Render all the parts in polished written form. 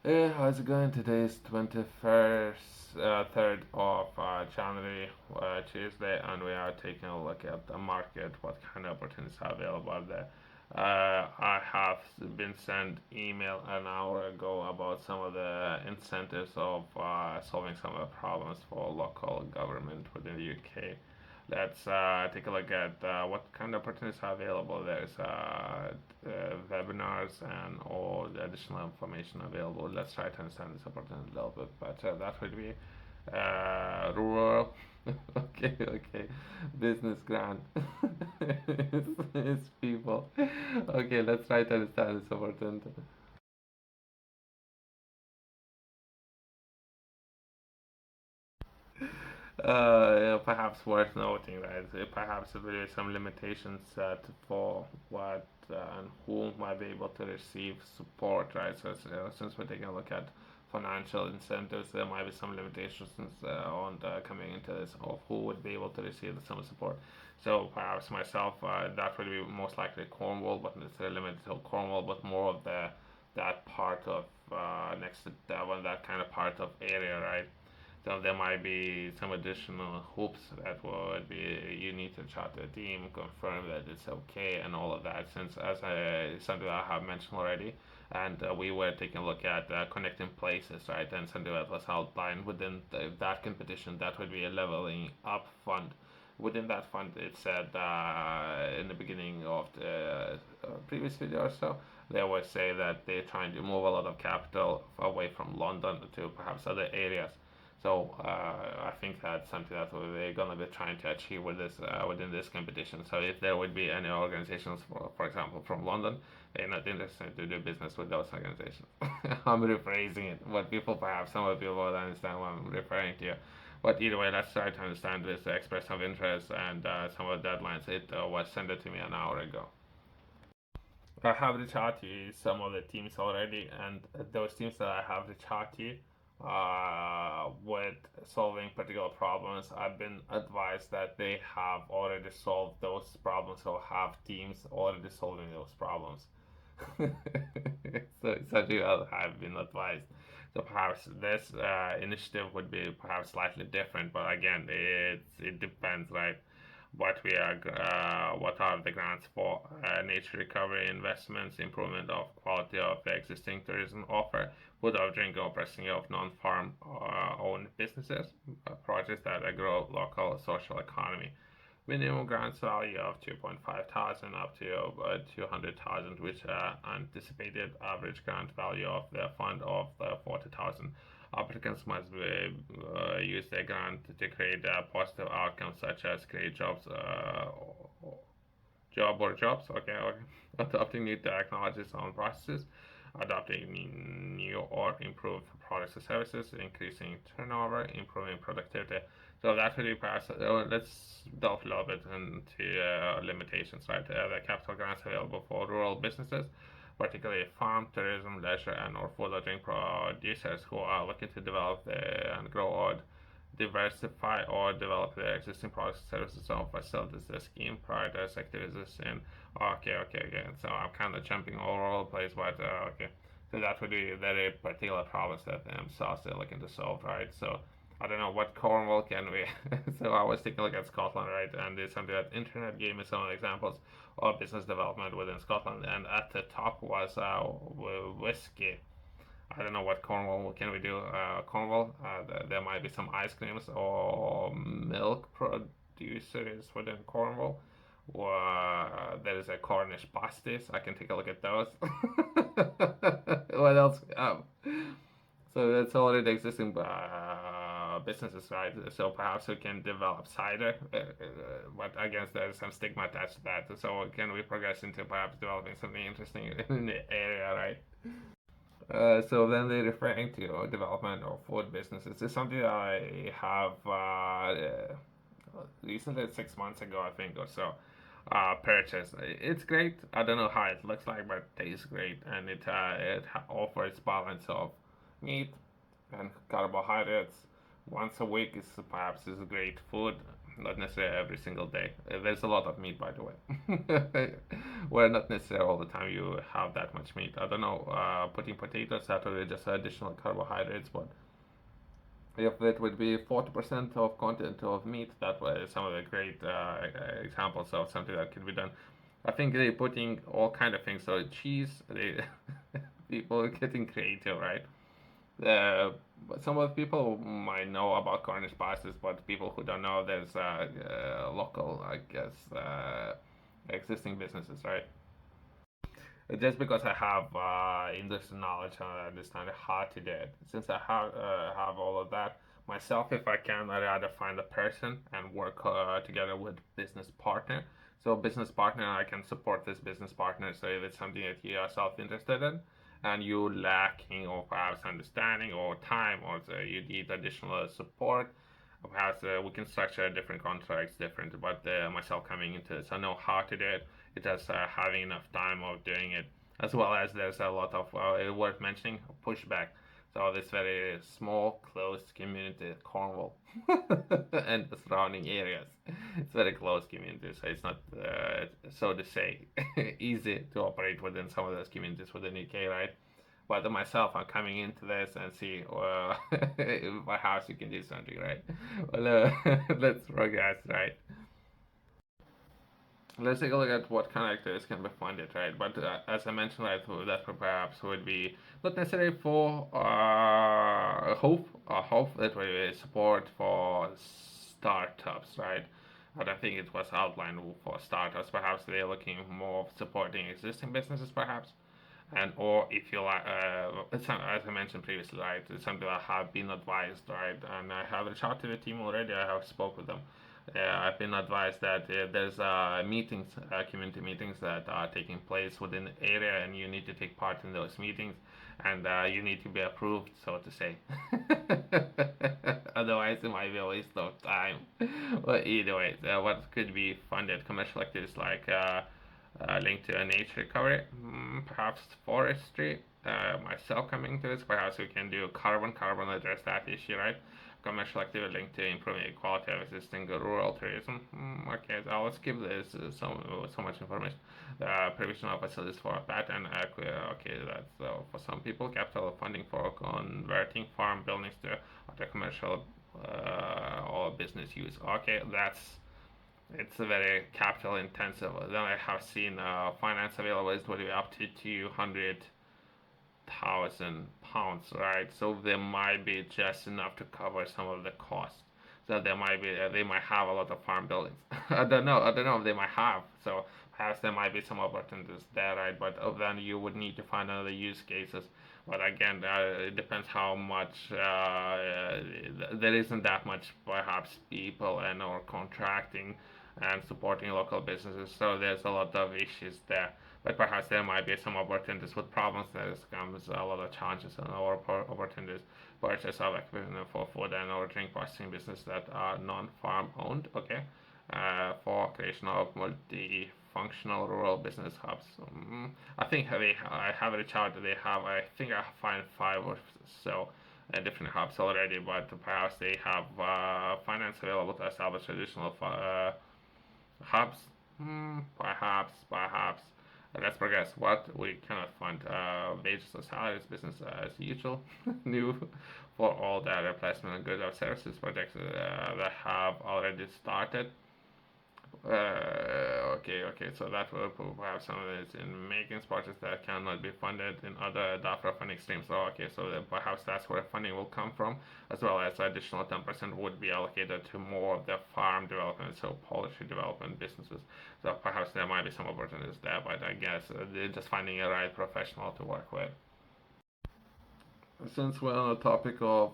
How's it going? Today is 21st, 3rd of January, Tuesday, and we are taking a look at the market, what kind of opportunities are available out there. I have been sent email an hour ago about some of the incentives of solving some of the problems for local government within the UK. Let's take a look at what kind of opportunities are available. There's webinars and all the additional information available. Let's try to understand this opportunity a little bit better. That would be rural. Okay. Business grant. it's people. Okay, let's try to understand this opportunity. Yeah, perhaps worth noting that perhaps there will be some limitations set for what and who might be able to receive support, right? So since we're taking a look at financial incentives, there might be some limitations on coming into this of who would be able to receive some support. So perhaps myself, that would be most likely Cornwall, but necessarily limited to Cornwall, but more of the that part of next to Devon, that kind of part of area, right? So there might be some additional hoops that would be you need to chat to the team, confirm that it's okay, and all of that. Since as something I have mentioned already, and we were taking a look at connecting places, right? And something that was outlined within that competition, that would be a leveling up fund. Within that fund, it said in the beginning of the previous video or so, they would say that they're trying to move a lot of capital away from London to perhaps other areas. So I think that's something that we're gonna be trying to achieve with this within this competition. So if there would be any organizations, for example, from London, they're not interested to do business with those organizations. I'm rephrasing it, but people perhaps some of the people will understand what I'm referring to. But either way, let's try to understand this expression of interest and some of the deadlines. It was sent to me an hour ago. I have reached out to some of the teams already, and those teams that I have reached out to with solving particular problems, I've been advised that they have already solved those problems or have teams already solving those problems. So essentially, I've been advised. So perhaps this initiative would be perhaps slightly different, but again, it depends, right? What are the grants for nature recovery investments, improvement of quality of the existing tourism offer, food of drink or pressing of non-farm owned businesses, projects that grow local social economy. Minimum grants value of 2.5 thousand up to 200,000, which anticipated average grant value of the fund of 40,000. Applicants must use their grant to create positive outcomes such as create jobs, okay, adopting new technologies and processes, adopting new or improved products and services, increasing turnover, improving productivity. So that really pass. Let's delve a little bit into limitations, right? The capital grants available for rural businesses, particularly farm, tourism, leisure, and or food or drink producers who are looking to develop and grow or diversify or develop their existing products, services, or facilities. The scheme prioritizes activities in okay. So I'm kind of jumping all over the place, but okay. So that would be very particular problems that themselves they're looking to solve, right? So I don't know what Cornwall can be. So I was taking a look at Scotland, right? And there's something that internet gave me some examples of business development within Scotland, and at the top was whiskey. I don't know what Cornwall can we do. Cornwall, there might be some ice creams or milk producers within Cornwall. There is a Cornish pasties. I can take a look at those. What else? So that's already existing businesses, right? So perhaps we can develop cider, but I guess there's some stigma attached to that. So can we progress into perhaps developing something interesting in the area, right? So then they're referring to development of food businesses. It's something that I have recently, 6 months ago, I think, or so, purchased. It's great. I don't know how it looks like, but it tastes great, and it offers balance of meat and carbohydrates. Once a week is perhaps is great food. not necessarily every single day. There's a lot of meat, by the way. Where not necessarily all the time you have that much meat. I don't know, putting potatoes, that would be just additional carbohydrates, but if it would be 40% of content of meat, that was some of the great examples of something that could be done. I think they're putting all kind of things. So cheese, they people are getting creative, right? Some of the people might know about Cornish pasties, but people who don't know, there's local, I guess, existing businesses, right? Just because I have industry knowledge and I understand how to do it. Since I have all of that myself, if I can, I'd rather find a person and work together with business partner. So business partner, I can support this business partner. So if it's something that you are self-interested in, and you lacking or perhaps understanding or time, or you need additional support, perhaps we can structure different contracts different. But myself coming into this, I know how to do it. It's just having enough time of doing it, as well as there's a lot of worth mentioning pushback. So this very small, closed community, Cornwall, and the surrounding areas. It's very close community, so it's not so to say easy to operate within some of those communities within UK, right? But myself, I'm coming into this and see in my house you can do something, right? Well, let's progress, right? Let's take a look at what kind of activities can be funded, right? But as I mentioned, right, that perhaps would be not necessarily for hope that would be support for startups, right? But I think it was outlined for startups. Perhaps they're looking more of supporting existing businesses, perhaps, and or if you like, as I mentioned previously, right, it's something I have been advised, right, and I have reached out to the team already. I have spoke with them. I've been advised that there's meetings, community meetings that are taking place within the area, and you need to take part in those meetings, and you need to be approved, so to say. Otherwise, it might be a waste of time. But either way, what could be funded commercial activities like linked to a nature recovery, perhaps forestry. Myself coming to this, perhaps we can do carbon address that issue, right? Commercial activity linked to improving equality of existing rural tourism. Okay, so I'll skip this. So much information. Provision facilities for that, and okay, that's for some people. Capital funding for converting farm buildings to other commercial or business use. Okay, it's a very capital intensive. Then I have seen finance available is would be up to 200,000 pounds, right? So there might be just enough to cover some of the costs. So there might be they might have a lot of farm buildings. I don't know. I don't know if they might have. So perhaps there might be some opportunities there, right? But then you would need to find other use cases. But again, it depends how much there isn't that much perhaps people and or contracting and supporting local businesses. So there's a lot of issues there. But perhaps there might be some opportunities with problems. There comes a lot of challenges and opportunities. Purchase of equipment for food and or drink processing business that are non-farm owned. Okay, for creation of multi-functional rural business hubs. I think I have reached out. They have. I think I find 5 or so different hubs already, but perhaps they have finance available to establish additional hubs. Perhaps. Let's progress. What we cannot fund wages or salaries, business as usual. New for all the replacement and goods or services projects that have already started. Okay, so that will perhaps some of it in making projects that cannot be funded in other DAFRA funding streams. So, okay, so perhaps that's where funding will come from, as well as additional 10% would be allocated to more of the farm development, so poultry development businesses. So perhaps there might be some opportunities there, but I guess just finding a right professional to work with. Since we're on the topic of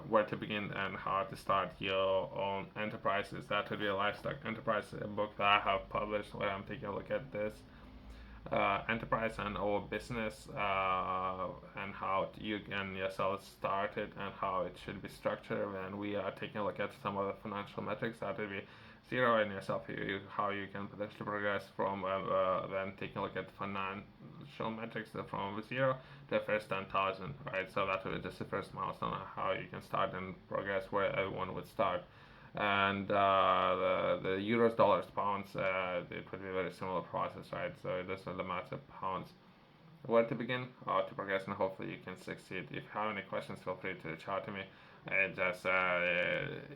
where to begin and how to start your own enterprises, that would be a livestock enterprise book that I have published where I'm taking a look at this enterprise and our business and how you can yourself start it and how it should be structured. And we are taking a look at some of the financial metrics that will be zero in yourself, how you can potentially progress from then taking a look at financial metrics from zero to the first 10,000, right? So that will be just the first milestone on how you can start and progress where everyone would start. and the euros, dollars, pounds, it would be a very similar process, right? So it doesn't really matter pounds. Where to begin, to progress, and hopefully you can succeed. If you have any questions, feel free to reach out to me. Just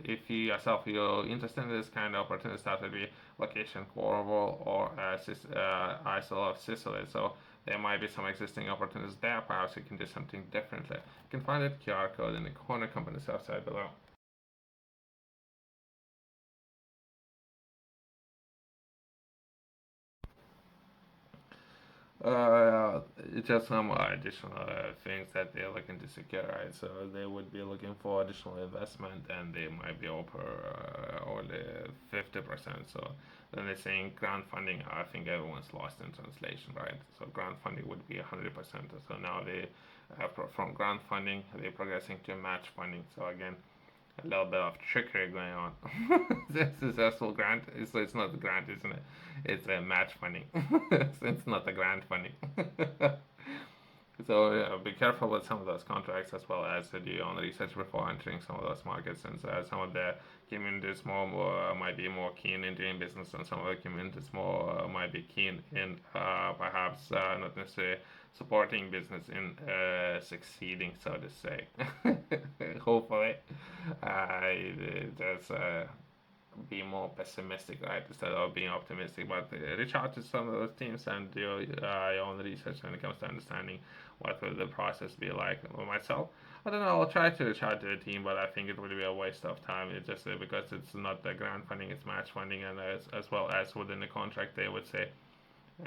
if you yourself you're interested in this kind of opportunities, that would be location Cornwall or Isle of Sicily. So there might be some existing opportunities there. Perhaps you can do something differently. You can find that QR code in the corner company's website below. It's just some additional things that they're looking to secure, right? So they would be looking for additional investment, and they might be over only 50%. So then they're saying grant funding. I think everyone's lost in translation, right? So grant funding would be 100%. So now they from grant funding they're progressing to match funding. So again, a little bit of trickery going on. The successful grant, it's not a grant, isn't it? It's a match funding. It's not a grant funding. So be careful with some of those contracts, as well as do your own research before entering some of those markets, since some of the communities more might be more keen in doing business, and some of the communities more might be keen in perhaps not necessarily supporting business in succeeding, so to say. Hopefully, there's be more pessimistic, right, instead of being optimistic. But reach out to some of those teams and do your own research when it comes to understanding what will the process be like. For myself, I don't know. I'll try to reach out to the team, but I think it would be a waste of time. It's just because it's not the grant funding; it's match funding, and as well as within the contract, they would say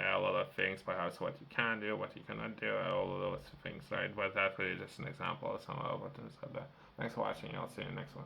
a lot of things, perhaps what you can do, what you cannot do, all of those things, right? But that's really just an example of some of the opportunities out there. Thanks for watching. I'll see you in the next one.